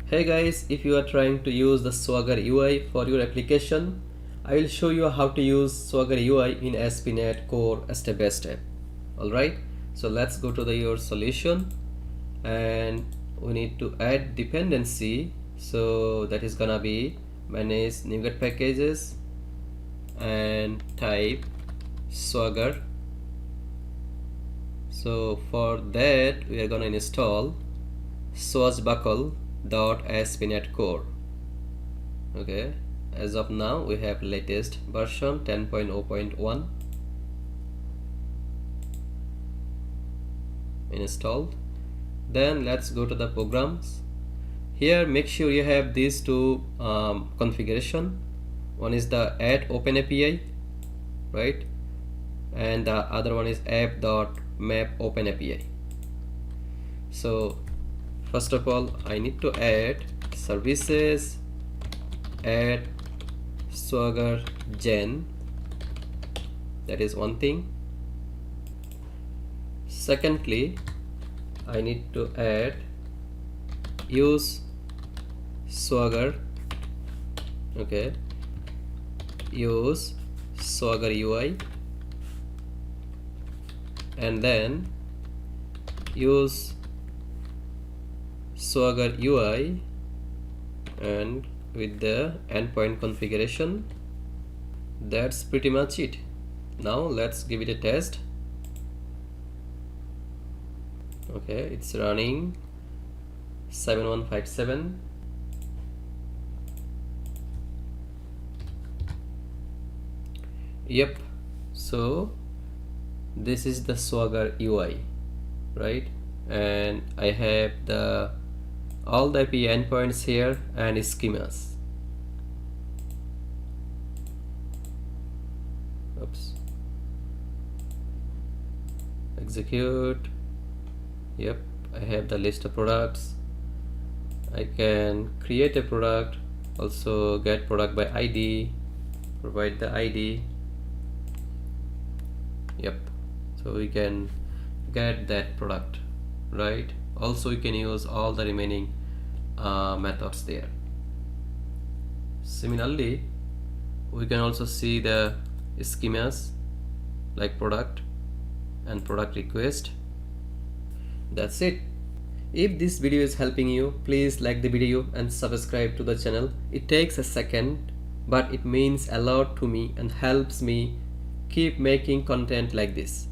Hey guys, if you are trying to use the Swagger UI for your application, I will show you how to use Swagger UI in ASP.NET Core step by step. Alright, so let's go to your solution and we need to add dependency. So that is gonna be manage NuGet packages and type Swagger. So for that we are gonna install swashbuckle.ASP.NET Core. Okay, as of now we have latest version 10.0.1 installed. Then let's go to the programs. Here make sure you have these two configuration. One is the add OpenAPI, right, and the other one is app.map OpenAPI. So first of all I need to add services add Swagger gen. That is one thing. Secondly, I need to add use Swagger. Okay, use Swagger UI, and then use Swagger UI and with the endpoint configuration. That's pretty much it. Now let's give it a test. Okay, it's running 7157. Yep, so this is the Swagger UI, right? And I have all the API endpoints here and schemas. Oops. Execute. Yep, I have the list of products. I can create a product, also get product by ID, provide the ID. Yep, so we can get that product, right? Also you can use all the remaining methods there. Similarly, we can also see the schemas like product and product request. That's it. If this video is helping you, please like the video and subscribe to the channel. It takes a second, but it means a lot to me and helps me keep making content like this.